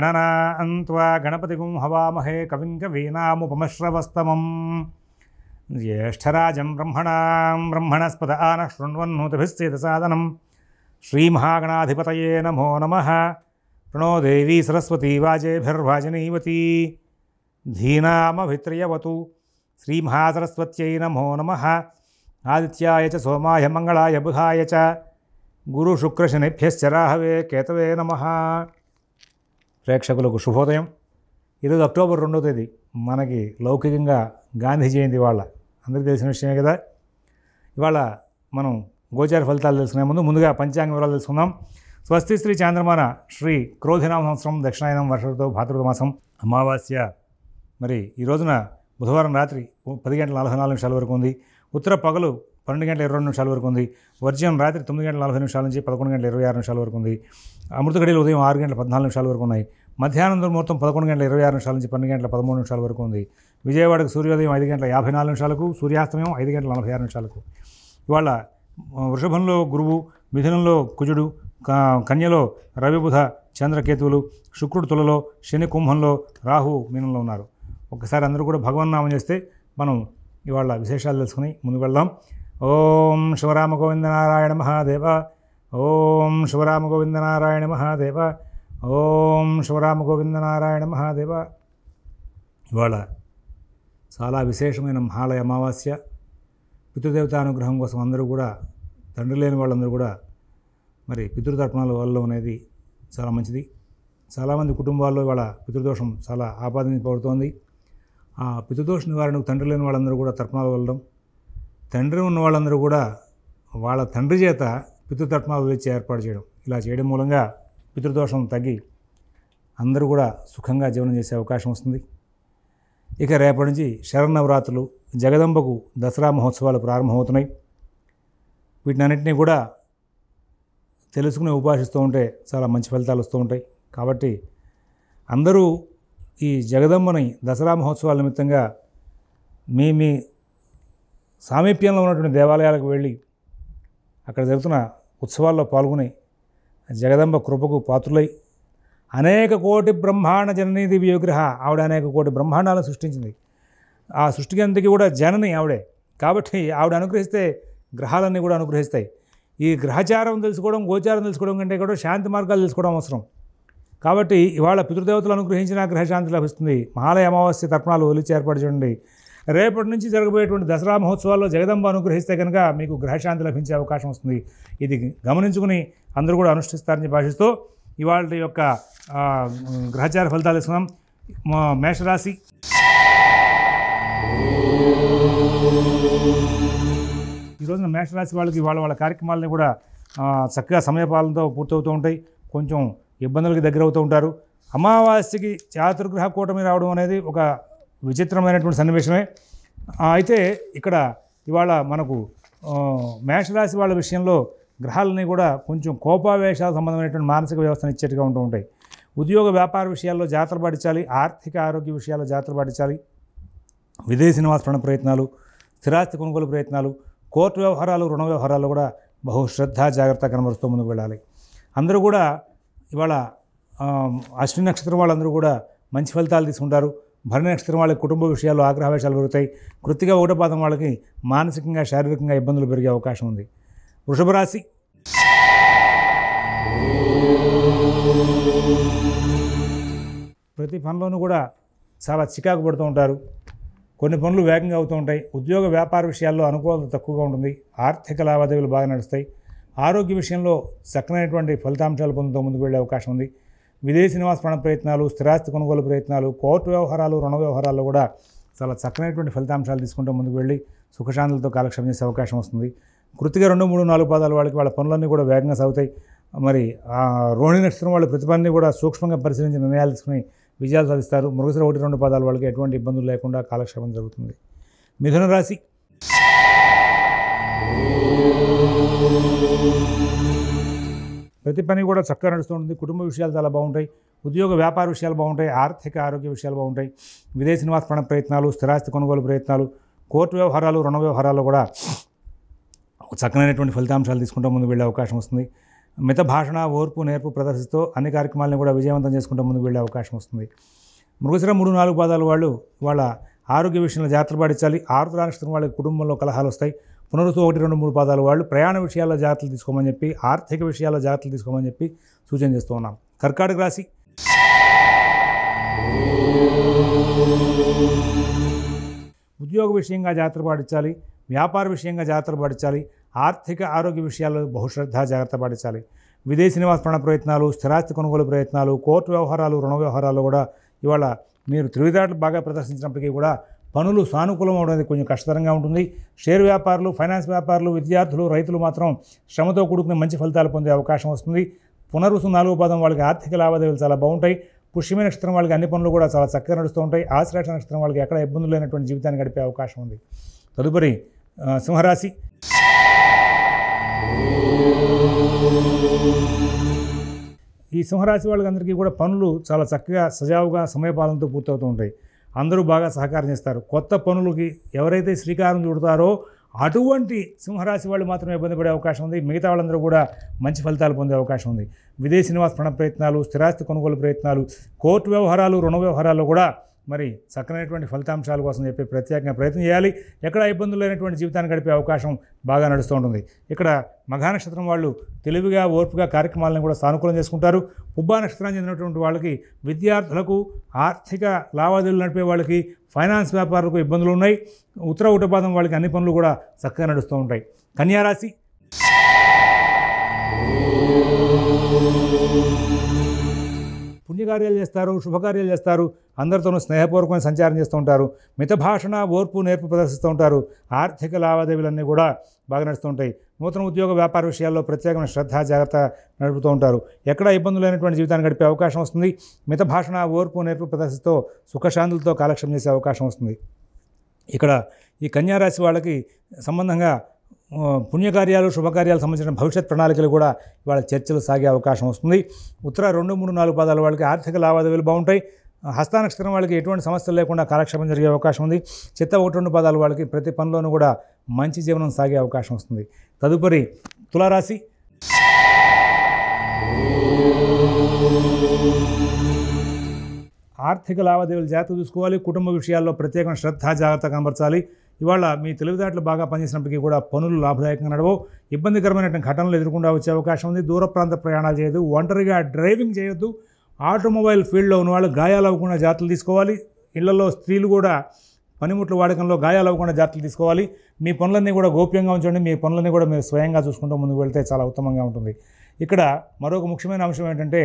गणनान्त्वा गणपतिगुं हवामहे कविं कवीनामुपमश्रवस्तमं ज्येष्ठराजं ब्रह्मणस्पद आनः शृण्वन्नोतिभिश्चेदसादनं श्रीमहागणाधिपतये नमो नमः। प्रणो देवी सरस्वती वाजेभिर्वाजिनीवती धीनामभित्र्यवतु श्रीमहासरस्वत्यै नमो नमः। आदित्याय च सोमाय मंगलाय बुधाय च गुरुशुक्रशनिभ्यश्च राहवे केतवे नमः। ప్రేక్షకులకు శుభోదయం। ఈరోజు అక్టోబర్ 2వ తేదీ మనకి లౌకికంగా గాంధీ జయంతి వాళ్ళ అందరికీ తెలిసిన విషయమే కదా। ఇవాళ మనం గోచార ఫలితాలు తెలుసుకునే ముందుగా పంచాంగ వివరాలు తెలుసుకుందాం। స్వస్తి శ్రీ చాంద్రమాన శ్రీ క్రోధినామ సంవత్సరం దక్షిణాయనం వర్ష ఋతువు భాద్రపద మాసం అమావాస్య మరి ఈ రోజున బుధవారం రాత్రి 10:44 వరకు ఉంది। ఉత్తర పగలు 12:22 వరకు ఉంది। వర్జ్యం రాత్రి 9:40 నుంచి 11:26 వరకు ఉంది। అమృత గడియలు ఉదయం 6:14 వరకు ఉన్నాయి। మధ్యాహ్నం దుర్ముహూర్తం 11:26 నుంచి 12:13 వరకు ఉంది। విజయవాడకు సూర్యోదయం 5:54 సూర్యాస్తమయం 5:46 ఇవాళ వృషభంలో గురువు, మిథునంలో కుజుడు, కన్యలో రవి బుధ చంద్రకేతువులు, శుక్రుడు తులలో, శని కుంభంలో, రాహు మీనంలో ఉన్నారు। ఒకసారి అందరూ కూడా భగవన్నామం చేస్తే మనం ఇవాళ విశేషాలు తెలుసుకుని ముందుకు వెళ్దాం। ఓం శివరామ గోవింద నారాయణ మహాదేవ, ఓం శివరామ గోవింద నారాయణ మహాదేవ, ఓం శివరామ గోవింద నారాయణ మహాదేవ। ఇవాళ చాలా విశేషమైన మహాలయ అమావాస్య। పితృదేవతానుగ్రహం కోసం అందరూ కూడా, తండ్రి లేని వాళ్ళందరూ కూడా మరి పితృతర్పణాల వల్ల అనేది చాలా మంచిది। చాలామంది కుటుంబాల్లో ఇవాళ పితృదోషం చాలా ఆపాదించబడుతోంది। ఆ పితృదోష నివారణకు తండ్రి లేని వాళ్ళందరూ కూడా తర్పణాలు వెళ్ళడం, తండ్రి ఉన్న వాళ్ళందరూ కూడా వాళ్ళ తండ్రి చేత పితృతర్పణాలు వచ్చి ఏర్పాటు చేయడం, ఇలా చేయడం మూలంగా పితృదోషం తగ్గి అందరూ కూడా సుఖంగా జీవనం చేసే అవకాశం వస్తుంది। ఇక రేపటి నుంచి శరన్నవరాత్రులు, జగదంబకు దసరా మహోత్సవాలు ప్రారంభమవుతున్నాయి। వీటినన్నింటినీ కూడా తెలుసుకుని ఉపాసిస్తూ ఉంటే చాలా మంచి ఫలితాలు వస్తూ ఉంటాయి। కాబట్టి అందరూ ఈ జగదంబని దసరా మహోత్సవాల నిమిత్తంగా మీ సామీప్యంలో ఉన్నటువంటి దేవాలయాలకు వెళ్ళి అక్కడ జరుగుతున్న ఉత్సవాల్లో పాల్గొని జగదంబ కృపకు పాత్రులై అనేక కోటి బ్రహ్మాండ జననీ దివ్య విగ్రహ, ఆవిడ అనేక కోటి బ్రహ్మాండాలను సృష్టించింది। ఆ సృష్టికి అంతకి కూడా జనని ఆవిడే కాబట్టి ఆవిడ అనుగ్రహిస్తే గ్రహాలన్నీ కూడా అనుగ్రహిస్తాయి। ఈ గ్రహచారం తెలుసుకోవడం, గోచారం తెలుసుకోవడం కంటే కూడా శాంతి మార్గాలు తెలుసుకోవడం అవసరం। కాబట్టి ఇవాళ పితృదేవతలు అనుగ్రహించిన గ్రహశాంతి లభిస్తుంది। మహాలయ అమావాస్య తర్పణాలు ఒలిచి ఏర్పాటు చేయండి। రేపటి నుంచి జరగబోయేటువంటి దసరా మహోత్సవాల్లో జగదంబ అనుగ్రహిస్తే కనుక మీకు గ్రహశాంతి లభించే అవకాశం వస్తుంది। ఇది గమనించుకుని అందరూ కూడా అనుష్ఠిస్తారని భాషిస్తూ ఇవాళ యొక్క గ్రహచార ఫలితాలు ఇస్తున్నాం। మేషరాశి, ఈ రోజున మేషరాశి వాళ్ళకి వాళ్ళ కార్యక్రమాలని కూడా చక్కగా సమయపాలనతో పూర్తవుతూ ఉంటాయి। కొంచెం ఇబ్బందులకి దగ్గర అవుతూ ఉంటారు। అమావాస్యకి చాతుర్గ్రహ కూటమి రావడం అనేది ఒక విచిత్రమైనటువంటి సన్నివేశమే। అయితే ఇక్కడ ఇవాళ మనకు మేషరాశి వాళ్ళ విషయంలో గ్రహాలని కూడా కొంచెం కోపావేశాల సంబంధమైనటువంటి మానసిక వ్యవస్థను ఇచ్చేట్టుగా ఉంటూ ఉంటాయి। ఉద్యోగ వ్యాపార విషయాల్లో జాగ్రత్త పాటించాలి। ఆర్థిక ఆరోగ్య విషయాల్లో జాగ్రత్త పాటించాలి। విదేశీ నివాస ప్రయత్నాలు, స్థిరాస్తి కొనుగోలు ప్రయత్నాలు, కోర్టు వ్యవహారాలు, రుణ వ్యవహారాలు కూడా బహుశ్రద్ధ జాగ్రత్త కనబరుస్తూ ముందుకు వెళ్ళాలి। అందరూ కూడా ఇవాళ అశ్విని నక్షత్రం వాళ్ళందరూ కూడా మంచి ఫలితాలు తీసుకుంటారు। భరణి నక్షత్రం వాళ్ళకి కుటుంబ విషయాల్లో ఆగ్రహవేశాలు పెరుగుతాయి। కృత్తిక ఒకటో పాదం వాళ్ళకి మానసికంగా శారీరకంగా ఇబ్బందులు పెరిగే అవకాశం ఉంది। వృషభ రాశి, ప్రతి పనిలోనూ కూడా చాలా చికాకు పడుతూ ఉంటారు। కొన్ని పనులు వేగంగా అవుతూ ఉంటాయి। ఉద్యోగ వ్యాపార విషయాల్లో అనుకూలత తక్కువగా ఉంటుంది। ఆర్థిక లావాదేవీలు బాగా నడుస్తాయి। ఆరోగ్య విషయంలో చక్కనైనటువంటి ఫలితాంశాలు పొందుతూ ముందుకు వెళ్ళే అవకాశం ఉంది। విదేశీ నివాస ప్రయత్నాలు, స్థిరాస్తి కొనుగోలు ప్రయత్నాలు, కోర్టు వ్యవహారాలు, రుణ వ్యవహారాల్లో కూడా చాలా చక్కనైనటువంటి ఫలితాంశాలు తీసుకుంటూ ముందుకు వెళ్ళి సుఖశాంతులతో కాలక్షేపం చేసే అవకాశం వస్తుంది। కృత్తిక 2, 3, 4 పాదాల వాళ్ళకి వాళ్ళ పనులన్నీ కూడా వేగంగా సాగుతాయి। మరి రోహిణి నక్షత్రం వాళ్ళ ప్రతి పనిని కూడా సూక్ష్మంగా పరిశీలించి నిర్ణయాలు తీసుకుని విజయాలు సాధిస్తారు। మృగశిర 1, 2 పాదాల వాళ్ళకి ఎటువంటి ఇబ్బందులు లేకుండా కాలక్షేపం జరుగుతుంది। మిథున రాశి, ప్రతి పని కూడా చక్కగా నడుస్తుంది। కుటుంబ విషయాలు చాలా బాగుంటాయి। ఉద్యోగ వ్యాపార విషయాలు బాగుంటాయి। ఆర్థిక ఆరోగ్య విషయాలు బాగుంటాయి। విదేశీ నివాస ప్రయత్నాలు, స్థిరాస్తి కొనుగోలు ప్రయత్నాలు, కోర్టు వ్యవహారాలు, రుణ వ్యవహారాల్లో కూడా చక్కనైనటువంటి ఫలితాంశాలు తీసుకుంటూ ముందుకు వెళ్ళే అవకాశం వస్తుంది। మిత భాషణ, ఓర్పు, నేర్పు ప్రదర్శిస్తూ అన్ని కార్యక్రమాలను కూడా విజయవంతం చేసుకుంటూ ముందుకు వెళ్ళే అవకాశం వస్తుంది. మృగశిర 3, 4 పాదాల వాళ్ళు వాళ్ళ ఆరోగ్య విషయంలో జాగ్రత్తలు పాటించాలి. ఆరుద్ర నక్షత్రం వాళ్ళకి కుటుంబంలో కలహాలు వస్తాయి. పునరుత్తు 1, 2, 3 పాదాల వాళ్ళు ప్రయాణ విషయాల్లో జాగ్రత్తలు తీసుకోమని చెప్పి, ఆర్థిక విషయాల్లో జాగ్రత్తలు తీసుకోమని చెప్పి సూచన చేస్తూ ఉన్నాం. కర్కాటక రాశి ఉద్యోగ విషయంగా జాగ్రత్తలు పాటించాలి. వ్యాపార విషయంగా జాగ్రత్తలు పాటించాలి. ఆర్థిక ఆరోగ్య విషయాల్లో బహుశ్రద్ధ జాగ్రత్త పాటించాలి. విదేశీ నివాస ప్రయత్నాలు, స్థిరాస్తి కొనుగోలు ప్రయత్నాలు, కోర్టు వ్యవహారాలు, రుణ వ్యవహారాలు కూడా ఇవాళ మీరు తెలివితేటలు బాగా ప్రదర్శించినప్పటికీ కూడా పనులు సానుకూలం అవడం కొంచెం కష్టతరంగా ఉంటుంది. షేర్ వ్యాపారులు, ఫైనాన్స్ వ్యాపారులు, విద్యార్థులు, రైతులు మాత్రం శ్రమతో కూడుకునే మంచి ఫలితాలు పొందే అవకాశం వస్తుంది. పునరుసు 4వ పాదం వాళ్ళకి ఆర్థిక లావాదేవీలు చాలా బాగుంటాయి. పుష్యమి నక్షత్రం వాళ్ళకి అన్ని పనులు కూడా చాలా చక్కగా నడుస్తూ ఉంటాయి. ఆశ్లేష నక్షత్రం వాళ్ళకి ఎక్కడ ఇబ్బందులు లేనటువంటి జీవితాన్ని గడిపే అవకాశం ఉంది. తదుపరి సింహరాశి. ఈ సింహరాశి వాళ్ళందరికీ కూడా పనులు చాలా చక్కగా సజావుగా సమయపాలనతో పూర్తవుతూ ఉంటాయి. అందరూ బాగా సహకారం చేస్తారు. కొత్త పనులకి ఎవరైతే శ్రీకారం చుడతారో అటువంటి సింహరాశి వాళ్ళు మాత్రమే ఇబ్బంది పడే అవకాశం ఉంది. మిగతా వాళ్ళందరూ కూడా మంచి ఫలితాలు పొందే అవకాశం ఉంది. విదేశీ నివాస ప్రయత్నాలు, స్థిరాస్తి కొనుగోలు ప్రయత్నాలు, కోర్టు వ్యవహారాలు, రుణ వ్యవహారాల్లో కూడా మరి చక్కనైనటువంటి ఫలితాంశాల కోసం చెప్పి ప్రత్యేకంగా ప్రయత్నం చేయాలి. ఎక్కడ ఇబ్బందులు లేనటువంటి జీవితాన్ని గడిపే అవకాశం బాగా నడుస్తూ ఉంటుంది. ఇక్కడ మఘా నక్షత్రం వాళ్ళు తెలివిగా, ఓర్పుగా కార్యక్రమాలను కూడా సానుకూలం చేసుకుంటారు. పుబ్బా నక్షత్రం చెందినటువంటి వాళ్ళకి విద్యార్థులకు, ఆర్థిక లావాదేవీలు నడిపే వాళ్ళకి, ఫైనాన్స్ వ్యాపారులకు ఇబ్బందులు ఉన్నాయి. ఉత్తర ఉటపాదం వాళ్ళకి అన్ని పనులు కూడా చక్కగా నడుస్తూ ఉంటాయి. కన్యారాశి. పుణ్యకార్యాలు చేస్తారు, శుభకార్యాలు చేస్తారు, అందరితోనూ స్నేహపూర్వకమైన సంచారం చేస్తూ ఉంటారు. మిత భాషణ, ఓర్పు, నేర్పు ప్రదర్శిస్తూ ఉంటారు. ఆర్థిక లావాదేవీలన్నీ కూడా బాగా నడుస్తూ ఉంటాయి. నూతన ఉద్యోగ వ్యాపార విషయాల్లో ప్రత్యేకమైన శ్రద్ధ, జాగ్రత్త నడుపుతూ ఉంటారు. ఎక్కడ ఇబ్బందులు లేనటువంటి జీవితాన్ని గడిపే అవకాశం వస్తుంది. మిత భాషణ, ఓర్పు, నేర్పు ప్రదర్శిస్తూ సుఖశాంతులతో కాలక్షేపం చేసే అవకాశం వస్తుంది. ఇక్కడ ఈ కన్యారాశి వాళ్ళకి సంబంధంగా పుణ్యకార్యాలు, శుభకార్యాలకు సంబంధించిన భవిష్యత్ ప్రణాళికలు కూడా ఇవాళ చర్చలు సాగే అవకాశం వస్తుంది. ఉత్తర 2, 3, 4 పాదాల వాళ్ళకి ఆర్థిక లావాదేవీలు బాగుంటాయి. హస్త నక్షత్రం వాళ్ళకి ఎటువంటి సమస్యలు లేకుండా కాలక్షేపం జరిగే అవకాశం ఉంది. చిత్త 1, 2 పాదాల వాళ్ళకి ప్రతి పనిలోనూ కూడా మంచి జీవనం సాగే అవకాశం వస్తుంది. తదుపరి తులారాశి. ఆర్థిక లావాదేవీలు జాగ్రత్త చూసుకోవాలి. కుటుంబ విషయాల్లో ప్రత్యేకమైన శ్రద్ధ, జాగ్రత్త కనబరచాలి. ఇవాళ మీ తెలివితేటలు బాగా పనిచేసినప్పటికీ కూడా పనులు లాభదాయకంగా నడవవు. ఇబ్బందికరమైనటువంటి ఘటనలు ఎదుర్కొంటూ వచ్చే అవకాశం ఉంది. దూర ప్రాంత ప్రయాణాలు చేయొద్దు. ఒంటరిగా డ్రైవింగ్ చేయొద్దు. ఆటోమొబైల్ ఫీల్డ్లో ఉన్న వాళ్ళు గాయాలు అవ్వకుండా జాగ్రత్తలు తీసుకోవాలి. ఇళ్లలో స్త్రీలు కూడా పనిముట్ల వాడకంలో గాయాలు అవ్వకుండా జాగ్రత్తలు తీసుకోవాలి. మీ పనులన్నీ కూడా గోప్యంగా ఉంచండి. మీ పనులన్నీ కూడా మీరు స్వయంగా చూసుకుంటూ ముందుకు వెళ్తే చాలా ఉత్తమంగా ఉంటుంది. ఇక్కడ మరొక ముఖ్యమైన అంశం ఏంటంటే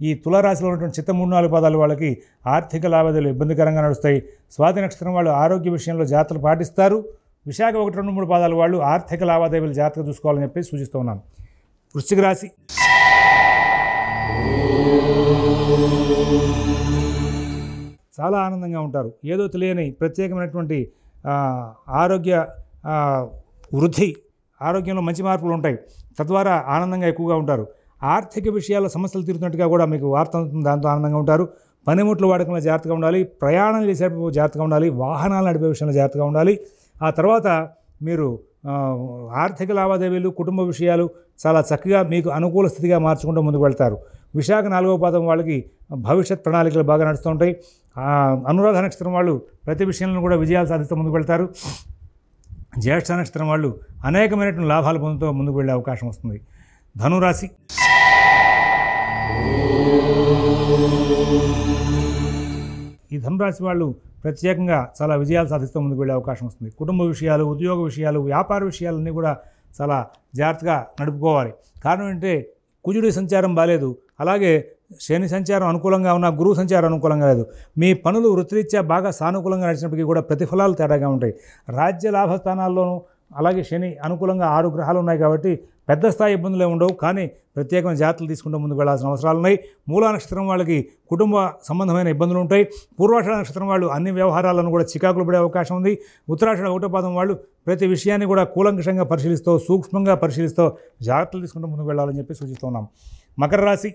ఈ తులారాశిలో ఉన్నటువంటి చిత్త 3, 4 పాదాల వాళ్ళకి ఆర్థిక లావాదేవీలు ఇబ్బందికరంగా నడుస్తాయి. స్వాతి నక్షత్రం వాళ్ళు ఆరోగ్య విషయంలో జాగ్రత్తలు పాటిస్తారు. విశాఖ 1, 2, 3 పాదాల వాళ్ళు ఆర్థిక లావాదేవీలు జాగ్రత్తగా చూసుకోవాలని చెప్పి సూచిస్తూ ఉన్నాను. వృశ్చిక రాశి. చాలా ఆనందంగా ఉంటారు. ఏదో తెలియని ప్రత్యేకమైనటువంటి ఆరోగ్య వృద్ధి, ఆరోగ్యంలో మంచి మార్పులు ఉంటాయి. తద్వారా ఆనందంగా ఎక్కువగా ఉంటారు. ఆర్థిక విషయాల్లో సమస్యలు తీరుతున్నట్టుగా కూడా మీకు వార్త అందుతుంది. దాంతో ఆనందంగా ఉంటారు. పనిముట్ల వాడకంలో జాగ్రత్తగా ఉండాలి. ప్రయాణం చేసేటప్పుడు జాగ్రత్తగా ఉండాలి. వాహనాలు నడిపే విషయంలో జాగ్రత్తగా ఉండాలి. ఆ తర్వాత మీరు ఆర్థిక లావాదేవీలు, కుటుంబ విషయాలు చాలా చక్కగా మీకు అనుకూల స్థితిగా మార్చుకుంటూ ముందుకు వెళ్తారు. విశాఖ 4వ పాదం వాళ్ళకి భవిష్యత్ ప్రణాళికలు బాగా నడుస్తూ ఉంటాయి. అనురాధ నక్షత్రం వాళ్ళు ప్రతి విషయంలో కూడా విజయాలు సాధిస్తూ ముందుకు వెళ్తారు. జ్యేష్ఠ నక్షత్రం వాళ్ళు అనేకమైనటువంటి లాభాలు పొందుతూ ముందుకు వెళ్ళే అవకాశం వస్తుంది. ధనురాశి. ఈ ధనురాశి వాళ్ళు ప్రత్యేకంగా చాలా విజయాలు సాధిస్తూ ముందుకు వెళ్ళే అవకాశం వస్తుంది. కుటుంబ విషయాలు, ఉద్యోగ విషయాలు, వ్యాపార విషయాలన్నీ కూడా చాలా జాగ్రత్తగా నడుపుకోవాలి. కారణం ఏంటంటే కుజుడి సంచారం బాలేదు. అలాగే శని సంచారం అనుకూలంగా ఉన్న, గురువు సంచారం అనుకూలంగా లేదు. మీ పనులు వృత్తిరీత్యా బాగా సానుకూలంగా నడిచినప్పటికీ కూడా ప్రతిఫలాలు తేడాగా ఉంటాయి. రాజ్య లాభస్థానాల్లోనూ అలాగే శని అనుకూలంగా 6 గ్రహాలు ఉన్నాయి కాబట్టి పెద్ద స్థాయి ఇబ్బందులే ఉండవు. కానీ ప్రత్యేకమైన జాగ్రత్తలు తీసుకుంటూ ముందుకు వెళ్లాల్సిన అవసరాలు ఉన్నాయి. మూలా నక్షత్రం వాళ్ళకి కుటుంబ సంబంధమైన ఇబ్బందులు ఉంటాయి. పూర్వాషాఢ నక్షత్రం వాళ్ళు అన్ని వ్యవహారాలను కూడా చికాకులు పడే అవకాశం ఉంది. ఉత్తరాషాఢ 1వ పాదం వాళ్ళు ప్రతి విషయాన్ని కూడా కూలంకషంగా పరిశీలిస్తూ, సూక్ష్మంగా పరిశీలిస్తూ జాగ్రత్తలు తీసుకుంటూ ముందుకు వెళ్ళాలని చెప్పి సూచిస్తున్నాం. మకర రాశి.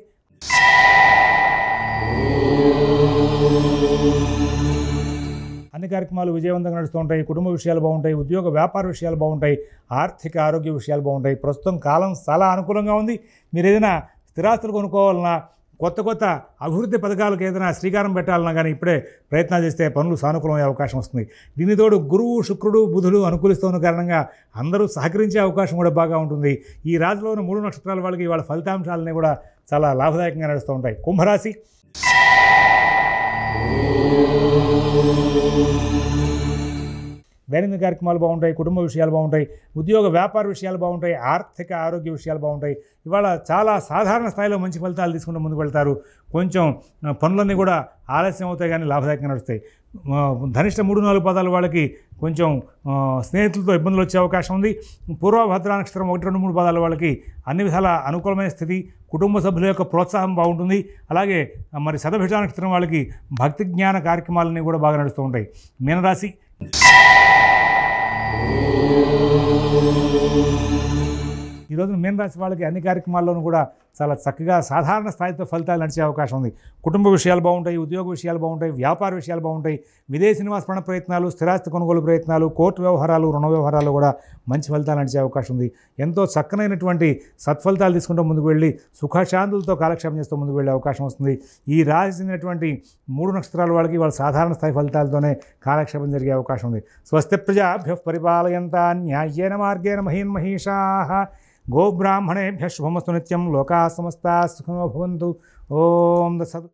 అన్ని కార్యక్రమాలు విజయవంతంగా నడుస్తూ ఉంటాయి. కుటుంబ విషయాలు బాగుంటాయి, ఉద్యోగ వ్యాపార విషయాలు బాగుంటాయి, ఆర్థిక ఆరోగ్య విషయాలు బాగుంటాయి. ప్రస్తుతం కాలం చాలా అనుకూలంగా ఉంది. మీరు ఏదైనా స్థిరాస్తులు కొనుక్కోవాలన్నా, కొత్త అభివృద్ధి పథకాలకు ఏదైనా శ్రీకారం పెట్టాలన్నా కానీ ఇప్పుడే ప్రయత్నాలు చేస్తే పనులు సానుకూలమయ్యే అవకాశం వస్తుంది. దీని తోడు గురువు, శుక్రుడు, బుధుడు అనుకూలిస్తున్న కారణంగా అందరూ సహకరించే అవకాశం కూడా బాగా ఉంటుంది. ఈ రాశిలోని 3 నక్షత్రాల వాళ్ళకి వాళ్ళ ఫలితాంశాలని కూడా చాలా లాభదాయకంగా నడుస్తూ ఉంటాయి. కుంభరాశి. దైనందిన కార్యక్రమాలు బాగుంటాయి, కుటుంబ విషయాలు బాగుంటాయి, ఉద్యోగ వ్యాపార విషయాలు బాగుంటాయి, ఆర్థిక ఆరోగ్య విషయాలు బాగుంటాయి. ఇవాళ చాలా సాధారణ స్థాయిలో మంచి ఫలితాలు తీసుకుంటూ ముందుకు వెళ్తారు. కొంచెం పనులన్నీ కూడా ఆలస్యం అవుతాయి కానీ లాభదాయకంగా నడుస్తాయి. ధనిష్ట 3-4 పాదాల వాళ్ళకి కొంచెం స్నేహితులతో ఇబ్బందులు వచ్చే అవకాశం ఉంది. పూర్వభద్ర నక్షత్రం 1-2-3 పాదాల వాళ్ళకి అన్ని విధాల అనుకూలమైన స్థితి, కుటుంబ సభ్యుల యొక్క ప్రోత్సాహం బాగుంటుంది. అలాగే మరి శతభిష నక్షత్రం వాళ్ళకి భక్తి జ్ఞాన కార్యక్రమాలన్నీ కూడా బాగా నడుస్తూ ఉంటాయి. మీనరాశి. ఈరోజు మీనరాశి వాళ్ళకి అన్ని కార్యక్రమాల్లోనూ కూడా చాలా చక్కగా సాధారణ స్థాయితో ఫలితాలు నడిచే అవకాశం ఉంది. కుటుంబ విషయాలు బాగుంటాయి, ఉద్యోగ విషయాలు బాగుంటాయి, వ్యాపార విషయాలు బాగుంటాయి, విదేశీ నివాస ప్రయత్నాలు, స్థిరాస్తి కొనుగోలు ప్రయత్నాలు, కోర్టు వ్యవహారాలు, రుణ వ్యవహారాలు కూడా మంచి ఫలితాలు నడిచే అవకాశం ఉంది. ఎంతో చక్కనైనటువంటి సత్ఫలితాలు తీసుకుంటూ ముందుకు వెళ్ళి సుఖశాంతులతో కాలక్షేపం చేస్తూ ముందుకు వెళ్ళే అవకాశం వస్తుంది. ఈ రాశి చెందినటువంటి 3 నక్షత్రాల వాళ్ళకి వాళ్ళ సాధారణ స్థాయి ఫలితాలతోనే కాలక్షేపం జరిగే అవకాశం ఉంది. స్వస్తి ప్రజాభ్యః పరిపాలయంతాం న్యాయేన మార్గేణ మహీన్మహీషాః గోబ్రాహ్మణేభ్యః శుభమస్తు నిత్యం. లోకాః సమస్తాః సుఖినో భవంతు. ఓం తత్సత్.